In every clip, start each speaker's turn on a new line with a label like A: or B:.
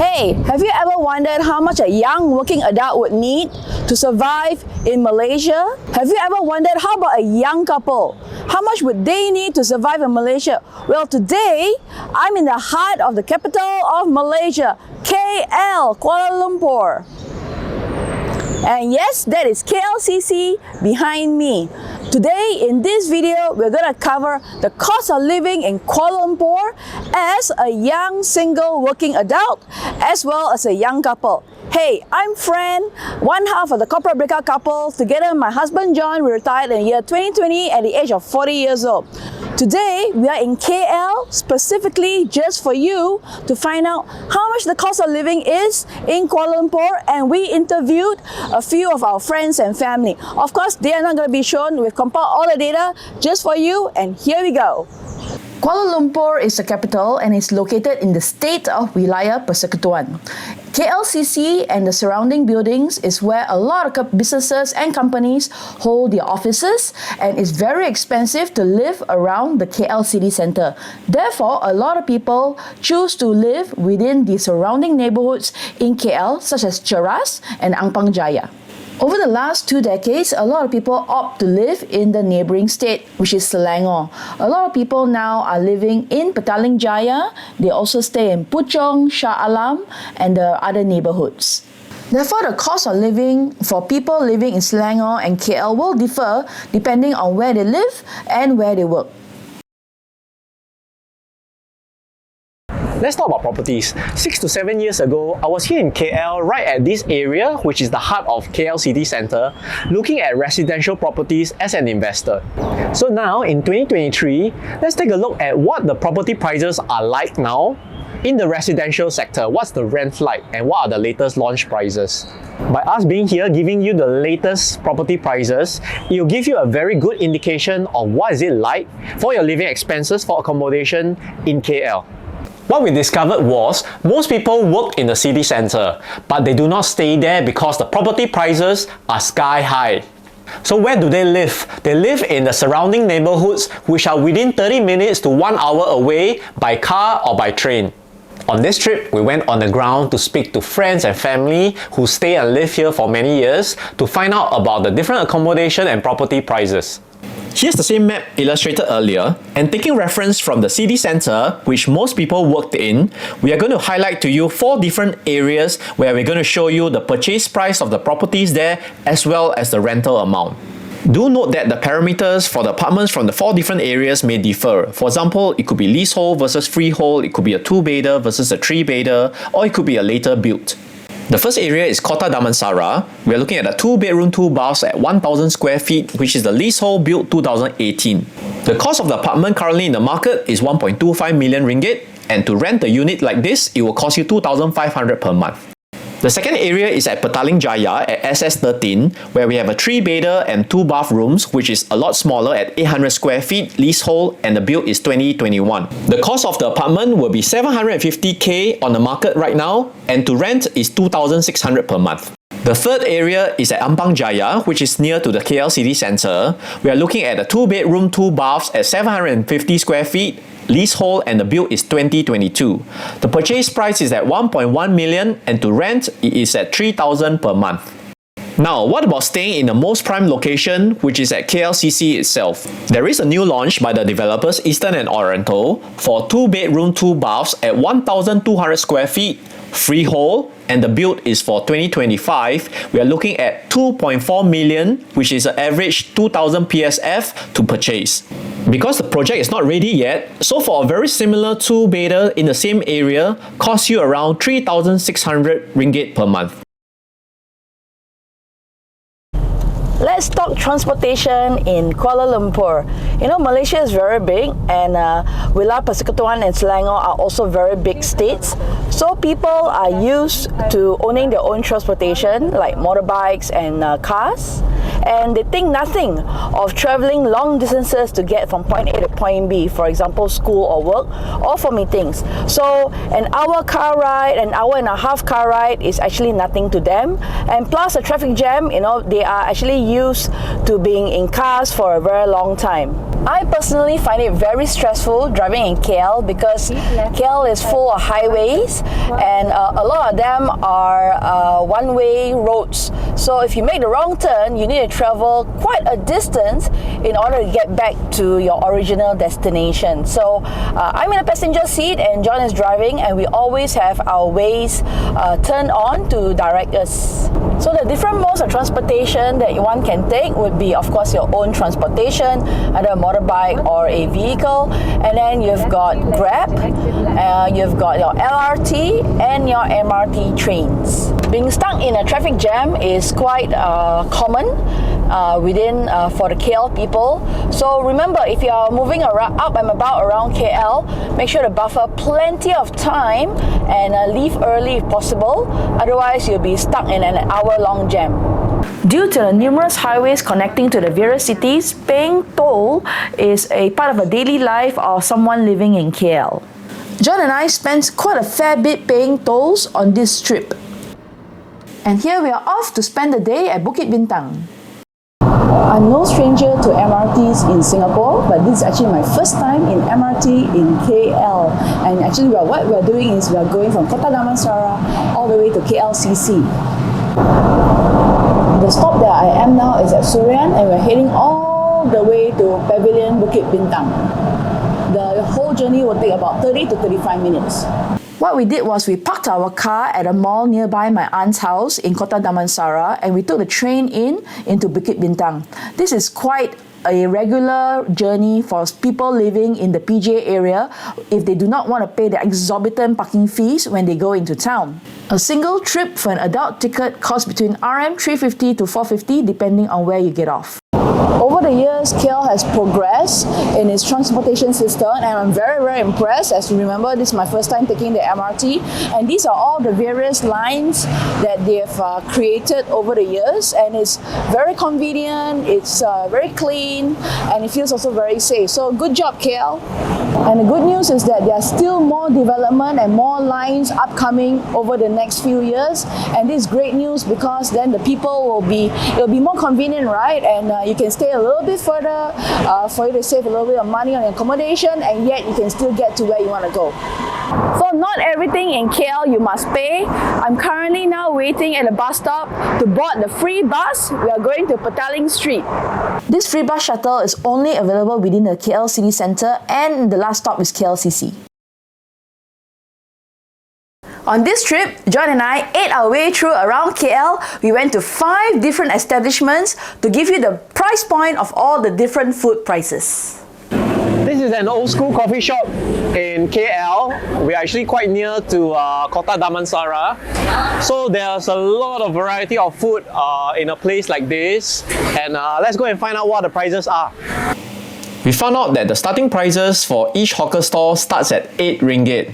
A: Hey, have you ever wondered how much a young working adult would need to survive in Malaysia? Have you ever wondered how about a young couple? How much would they need to survive in Malaysia? Well, today, I'm in the heart of the capital of Malaysia, KL, Kuala Lumpur. And yes, that is KLCC behind me. Today, in this video, we're going to cover the cost of living in Kuala Lumpur as a young single working adult as well as a young couple. Hey, I'm Fran, one half of the corporate breakout couple. Together with my husband John, we retired in the year 2020 at the age of 40 years old. Today, we are in KL specifically just for you to find out how much the cost of living is in Kuala Lumpur, and we interviewed a few of our friends and family. Of course, they are not going to be shown. We've compiled all the data just for you, and here we go. Kuala Lumpur is the capital and is located in the state of Wilayah Persekutuan. KLCC and the surrounding buildings is where a lot of businesses and companies hold their offices, and it's very expensive to live around the KL city centre. Therefore, a lot of people choose to live within the surrounding neighbourhoods in KL, such as Cheras and Ampang Jaya. Over the last 2 decades, a lot of people opt to live in the neighbouring state, which is Selangor. A lot of people now are living in Petaling Jaya. They also stay in Puchong, Shah Alam, and the other neighbourhoods. Therefore, the cost of living for people living in Selangor and KL will differ depending on where they live and where they work.
B: Let's talk about properties. 6 to 7 years ago, I was here in KL, right at this area, which is the heart of KL city centre, looking at residential properties as an investor. So now, in 2023, let's take a look at what the property prices are like now in the residential sector. What's the rent like and what are the latest launch prices? By us being here, giving you the latest property prices, it will give you a very good indication of what is it like for your living expenses for accommodation in KL. What we discovered was most people work in the city centre, but they do not stay there because the property prices are sky high. So where do they live? They live in the surrounding neighbourhoods, which are within 30 minutes to 1 hour away by car or by train. On this trip, we went on the ground to speak to friends and family who stay and live here for many years to find out about the different accommodation and property prices. Here's the same map illustrated earlier, and taking reference from the city centre, which most people worked in, we are going to highlight to you 4 different areas where we're going to show you the purchase price of the properties there as well as the rental amount. Do note that the parameters for the apartments from the 4 different areas may differ. For example, it could be leasehold versus freehold, it could be a 2-bedder versus a 3-bedder, or it could be a later built. The first area is Kota Damansara. We are looking at a 2-bedroom, 2 baths at 1,000 square feet, which is the leasehold built 2018. The cost of the apartment currently in the market is 1.25 million ringgit, and to rent a unit like this, it will cost you 2,500 per month. The second area is at Petaling Jaya at SS13, where we have a 3-bedder and 2 bathrooms, which is a lot smaller at 800 square feet leasehold, and the build is 2021. The cost of the apartment will be 750k on the market right now, and to rent is 2,600 per month. The third area is at Ampang Jaya, which is near to the KL city centre. We are looking at a 2-bedroom, 2 baths at 750 square feet, leasehold, and the build is 2022. The purchase price is at 1.1 million, and to rent it is at 3,000 per month. Now, what about staying in the most prime location, which is at KLCC itself? There is a new launch by the developers Eastern and Oriental for 2-bedroom, 2 baths at 1,200 square feet, freehold, and the build is for 2025. We are looking at 2.4 million, which is an average 2,000 PSF to purchase. Because the project is not ready yet, so for a very similar 2-bedder in the same area, costs you around 3,600 ringgit per month.
A: Let's talk transportation in Kuala Lumpur. You know, Malaysia is very big, and Wilayah Persekutuan and Selangor are also very big states. So people are used to owning their own transportation, like motorbikes and cars. and they think nothing of traveling long distances to get from point A to point B, for example, school or work, or for meetings. So an hour car ride, an hour and a half car ride is actually nothing to them. And plus a traffic jam, they are actually used to being in cars for a very long time. I personally find it very stressful driving in KL because KL is full of highways and a lot of them are one-way roads. So if you make the wrong turn, you need to travel quite a distance in order to get back to your original destination. So I'm in the passenger seat and John is driving, and we always have our ways turned on to direct us. So the different modes of transportation that one can take would be, of course, your own transportation, either a motorbike or a vehicle, and then you've got Grab, you've got your LRT and your MRT trains. Being stuck in a traffic jam is quite common for the KL people. So remember, if you are moving around, up and about around KL, make sure to buffer plenty of time and leave early if possible. Otherwise, you'll be stuck in an hour-long jam. Due to the numerous highways connecting to the various cities, paying toll is a part of a daily life of someone living in KL. John and I spent quite a fair bit paying tolls on this trip. And here we are off to spend the day at Bukit Bintang. I'm no stranger to MRTs in Singapore, but this is actually my first time in MRT in KL. And actually what we're doing is we're going from Kota Damansara all the way to KLCC. The stop that I am now is at Surian, and we're heading all the way to Pavilion Bukit Bintang. The whole journey will take about 30 to 35 minutes. What we did was we parked our car at a mall nearby my aunt's house in Kota Damansara, and we took the train into Bukit Bintang. This is quite a regular journey for people living in the PJ area if they do not want to pay the exorbitant parking fees when they go into town. A single trip for an adult ticket costs between Rm 350 to 450 depending on where you get off. Over the years, KL has progressed in its transportation system, and I'm very, very impressed. As you remember, this is my first time taking the MRT, and these are all the various lines that they have created over the years, and it's very convenient, it's very clean, and it feels also very safe. So good job, KL. And the good news is that there are still more development and more lines upcoming over the next few years, and this is great news because then the people it'll be more convenient, right? And you can stay a little bit further for you to save a little bit of money on your accommodation, and yet you can still get to where you want to go. So not everything in KL you must pay. I'm currently now waiting at a bus stop to board the free bus. We are going to Petaling Street. This free bus shuttle is only available within the KL city centre, and the last stop is KLCC. On this trip, John and I ate our way through around KL. We went to 5 different establishments to give you the price point of all the different food prices.
B: This is an old school coffee shop in KL. We're actually quite near to Kota Damansara. So there's a lot of variety of food in a place like this. And let's go and find out what the prices are. We found out that the starting prices for each hawker store starts at 8 ringgit.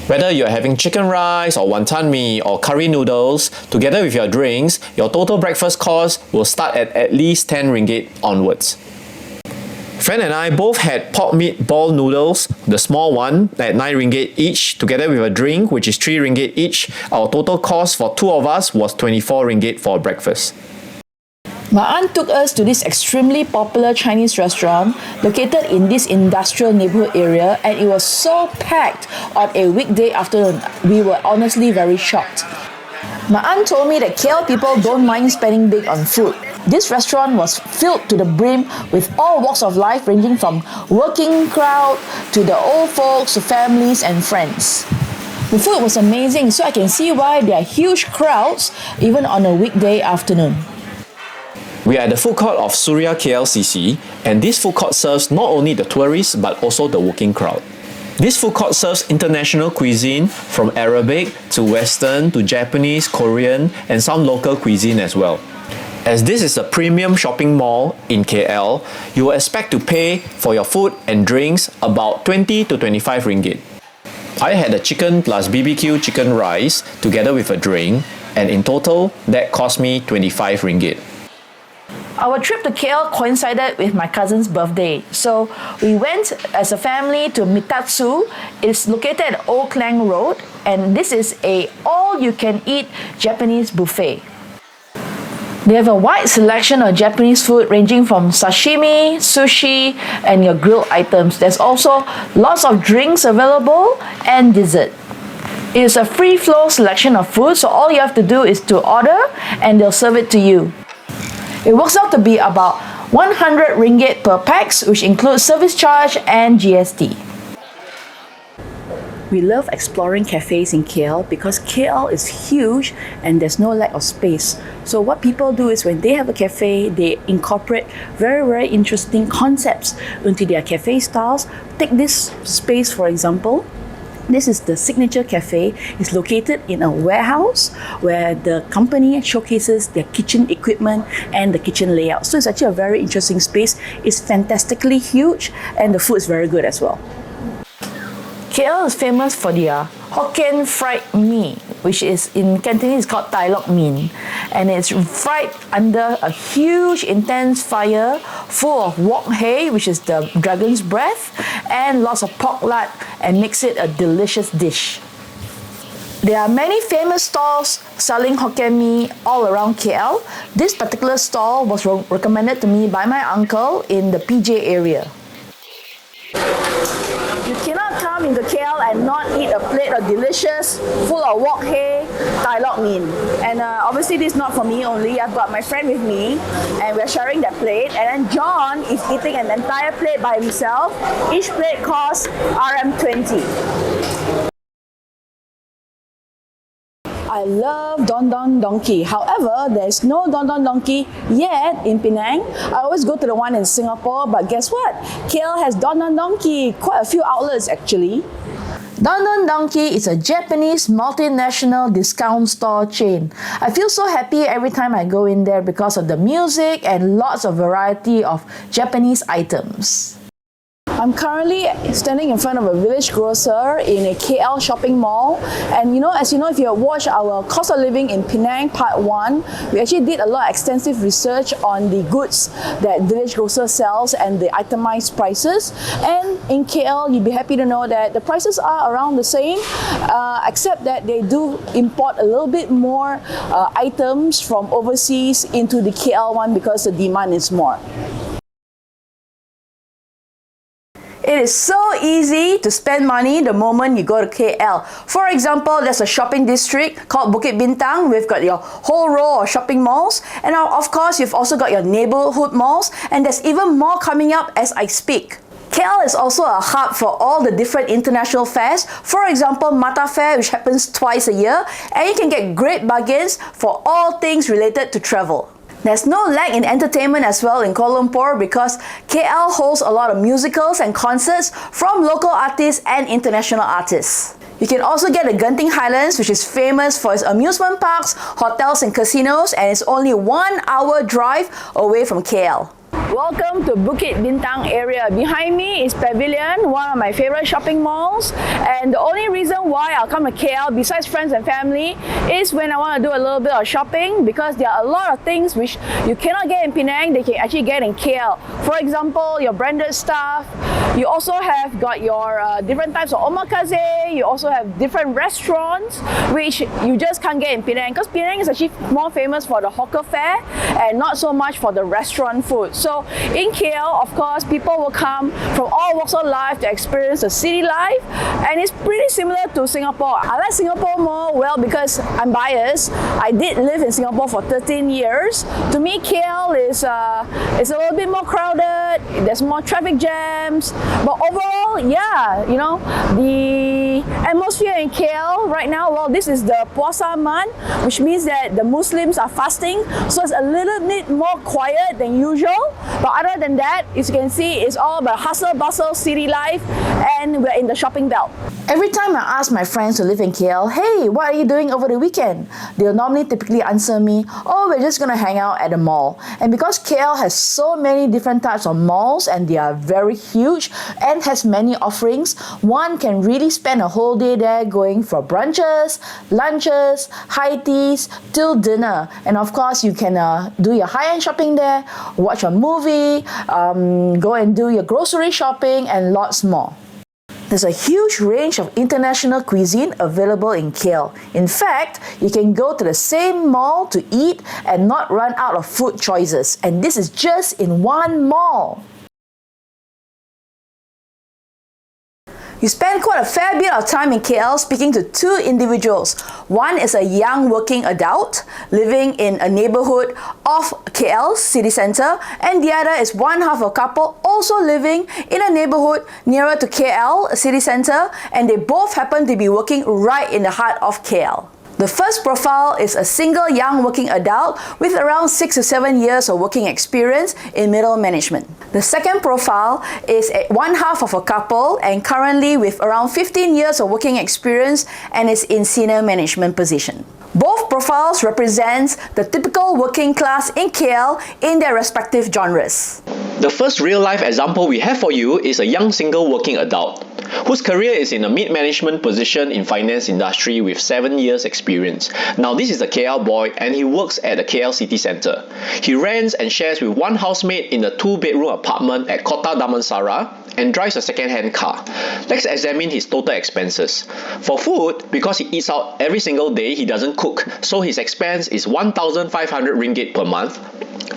B: Whether you're having chicken rice or wonton mee or curry noodles, together with your drinks, your total breakfast cost will start at least 10 ringgit onwards. Friend and I both had pork meat ball noodles, the small one at 9 ringgit each, together with a drink which is 3 ringgit each. Our total cost for 2 of us was 24 ringgit for breakfast.
A: My aunt took us to this extremely popular Chinese restaurant located in this industrial neighborhood area, and it was so packed on a weekday afternoon. We were honestly very shocked. My aunt told me that KL people don't mind spending big on food. This restaurant was filled to the brim with all walks of life, ranging from working crowd to the old folks to families and friends. The food was amazing, so I can see why there are huge crowds even on a weekday afternoon.
B: We are at the food court of Surya KLCC, and this food court serves not only the tourists but also the working crowd. This food court serves international cuisine from Arabic to Western to Japanese, Korean, and some local cuisine as well. As this is a premium shopping mall in KL, you will expect to pay for your food and drinks about 20 to 25 ringgit. I had a chicken plus BBQ chicken rice together with a drink, and in total, that cost me 25 ringgit.
A: Our trip to KL coincided with my cousin's birthday. So we went as a family to Mitatsu. It's located at Old Klang Road, and this is a all-you-can-eat Japanese buffet. They have a wide selection of Japanese food ranging from sashimi, sushi, and your grilled items. There's also lots of drinks available and dessert. It is a free-flow selection of food, so all you have to do is to order and they'll serve it to you. It works out to be about 100 ringgit per pax, which includes service charge and GST. We love exploring cafes in KL because KL is huge and there's no lack of space. So what people do is when they have a cafe, they incorporate very interesting concepts into their cafe styles. Take this space for example. This is the Signature Cafe. It's located in a warehouse where the company showcases their kitchen equipment and the kitchen layout. So it's actually a very interesting space. It's fantastically huge and the food is very good as well. KL is famous for their Hokkien fried mee, which is in Cantonese called Tai Lok Min, and it's fried under a huge intense fire full of wok hei, which is the dragon's breath, and lots of pork lard, and makes it a delicious dish. There are many famous stalls selling Hokkien mee all around KL. This particular stall was recommended to me by my uncle in the PJ area. You cannot come into KL and not eat a plate of delicious, full of wok hei, Tai Lok Min. And obviously this is not for me only. I've got my friend with me and we're sharing that plate. And then John is eating an entire plate by himself. Each plate costs RM20. I love Don Don Donki. However, there's no Don Don Donki yet in Penang. I always go to the one in Singapore, but guess what? KL has Don Don Donki, quite a few outlets actually. Don Don Donki is a Japanese multinational discount store chain. I feel so happy every time I go in there because of the music and lots of variety of Japanese items. I'm currently standing in front of a village grocer in a KL shopping mall, and as you know, if you have watched our cost of living in Penang part 1, we actually did a lot of extensive research on the goods that village grocer sells and the itemized prices. And in KL, you'd be happy to know that the prices are around the same, except that they do import a little bit more items from overseas into the KL one because the demand is more. It is so easy to spend money the moment you go to KL. For example, there's a shopping district called Bukit Bintang. We've got your whole row of shopping malls. And now, of course, you've also got your neighborhood malls. And there's even more coming up as I speak. KL is also a hub for all the different international fairs. For example, Mata Fair, which happens twice a year. And you can get great bargains for all things related to travel. There's no lack in entertainment as well in Kuala Lumpur because KL hosts a lot of musicals and concerts from local artists and international artists. You can also get the Genting Highlands, which is famous for its amusement parks, hotels and casinos, and it's only 1 hour drive away from KL. Welcome to Bukit Bintang area. Behind me is Pavilion, one of my favorite shopping malls. And the only reason why I'll come to KL, besides friends and family, is when I want to do a little bit of shopping, because there are a lot of things which you cannot get in Penang, they can actually get in KL. For example, your branded stuff. You also have got your different types of omakase. You also have different restaurants, which you just can't get in Penang, because Penang is actually more famous for the hawker fare and not so much for the restaurant food. So in KL, of course, people will come from all walks of life to experience the city life, and it's pretty similar to Singapore. I like Singapore more, well, because I'm biased. I did live in Singapore for 13 years. To me, KL is a little bit more crowded. There's more traffic jams, but overall, yeah, the atmosphere in KL right now, well, this is the Puasa month, which means that the Muslims are fasting, so it's a little bit more quiet than usual. But other than that, as you can see, it's all about hustle, bustle, city life, and we're in the shopping belt. Every time I ask my friends who live in KL, hey, what are you doing over the weekend? They'll normally typically answer me, oh, we're just gonna hang out at the mall. And because KL has so many different types of malls and they are very huge and has many offerings, one can really spend a whole day there going for brunches, lunches, high teas, till dinner. And of course, you can do your high-end shopping there, watch a movie, go and do your grocery shopping, and lots more. There's a huge range of international cuisine available in KL. In fact, you can go to the same mall to eat and not run out of food choices. And this is just in one mall. You spend quite a fair bit of time in KL speaking to two individuals. One is a young working adult living in a neighborhood of KL city center, and the other is one half a couple also living in a neighborhood nearer to KL city center, and they both happen to be working right in the heart of KL. The first profile is a single young working adult with around 6 to 7 years of working experience in middle management. The second profile is one half of a couple and currently with around 15 years of working experience and is in senior management position. Both profiles represent the typical working class in KL in their respective genres.
B: The first real-life example we have for you is a young single working adult whose career is in a mid-management position in finance industry with 7 years experience. Now this is a KL boy and he works at the KL city centre. He rents and shares with one housemate in a 2-bedroom apartment at Kota Damansara and drives a second-hand car. Let's examine his total expenses. For food, because he eats out every single day, he doesn't cook, so his expense is 1,500 ringgit per month.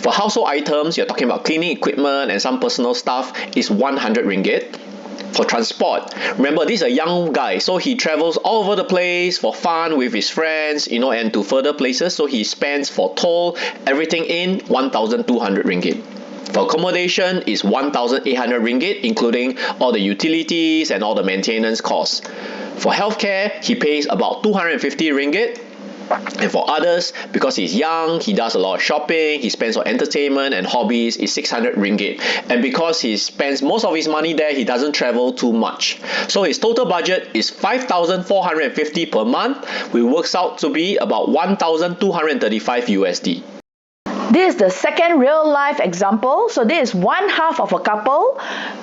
B: For household items, you're talking about cleaning equipment and some personal stuff, is 100 ringgit. For transport, remember this is a young guy, so he travels all over the place for fun with his friends, and to further places, so he spends for toll, everything in 1,200 ringgit. For accommodation is 1,800 ringgit, including all the utilities and all the maintenance costs. For healthcare, he pays about 250 ringgit. And for others, because he's young, he does a lot of shopping, he spends on entertainment and hobbies, is 600 ringgit. And because he spends most of his money there, he doesn't travel too much. So his total budget is 5,450 per month, which works out to be about 1,235 USD.
A: This is the second real-life example. So this is one half of a couple.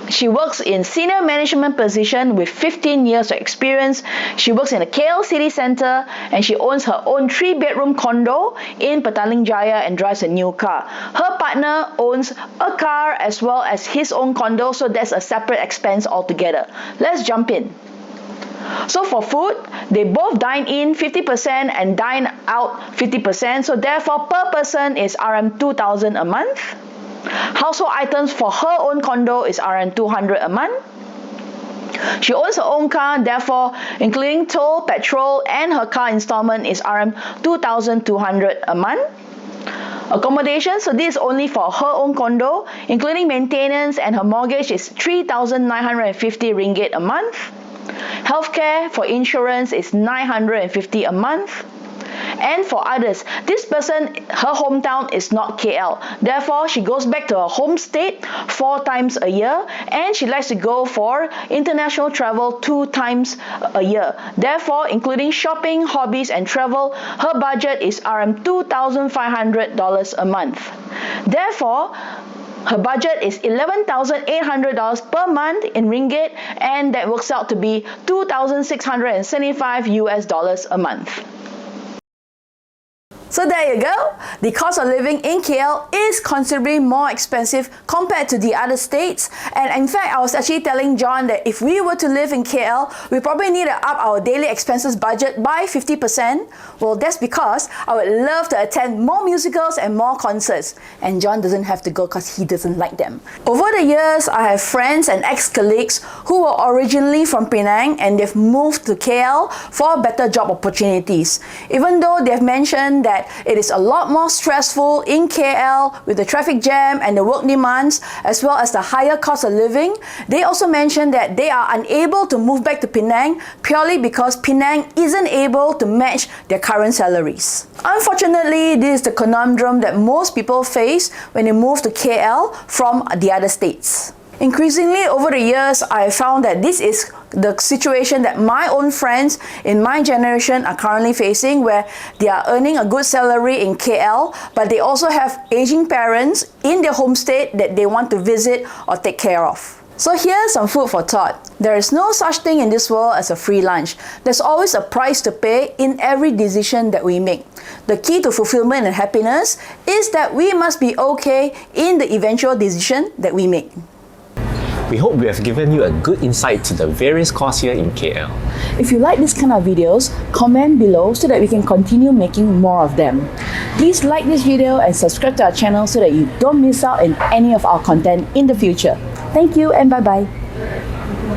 A: She works in senior management position with 15 years of experience. She works in the KL city centre and she owns her own 3-bedroom condo in Petaling Jaya and drives a new car. Her partner owns a car as well as his own condo, so that's a separate expense altogether. Let's jump in. So for food, they both dine in 50% and dine out 50%. So therefore, per person is RM 2,000 a month. Household items for her own condo is RM 200 a month. She owns her own car, therefore, including toll, petrol, and her car installment is RM 2,200 a month. Accommodation, so this is only for her own condo, including maintenance and her mortgage is 3,950 ringgit a month. Healthcare for insurance is 950 a month. And for others, this person, her hometown is not KL. Therefore, she goes back to her home state 4 times a year and she likes to go for international travel 2 times a year. Therefore, including shopping, hobbies and travel, her budget is RM $2,500 a month. Therefore, her budget is $11,800 per month in ringgit, and that works out to be 2,675 US dollars a month. So there you go. The cost of living in KL is considerably more expensive compared to the other states. And in fact, I was actually telling John that if we were to live in KL, we probably need to up our daily expenses budget by 50%. Well, that's because I would love to attend more musicals and more concerts. And John doesn't have to go because he doesn't like them. Over the years, I have friends and ex-colleagues who were originally from Penang and they've moved to KL for better job opportunities. Even though they've mentioned that that it is a lot more stressful in KL with the traffic jam and the work demands, as well as the higher cost of living. They also mentioned that they are unable to move back to Penang purely because Penang isn't able to match their current salaries. Unfortunately, this is the conundrum that most people face when they move to KL from the other states. Increasingly over the years, I found that this is the situation that my own friends in my generation are currently facing, where they are earning a good salary in KL, but they also have aging parents in their home state that they want to visit or take care of. So here's some food for thought. There is no such thing in this world as a free lunch. There's always a price to pay in every decision that we make. The key to fulfillment and happiness is that we must be okay in the eventual decision that we make.
B: We hope we have given you a good insight to the various courses here in KL.
A: If you like this kind of videos, comment below so that we can continue making more of them. Please like this video and subscribe to our channel so that you don't miss out on any of our content in the future. Thank you and bye-bye.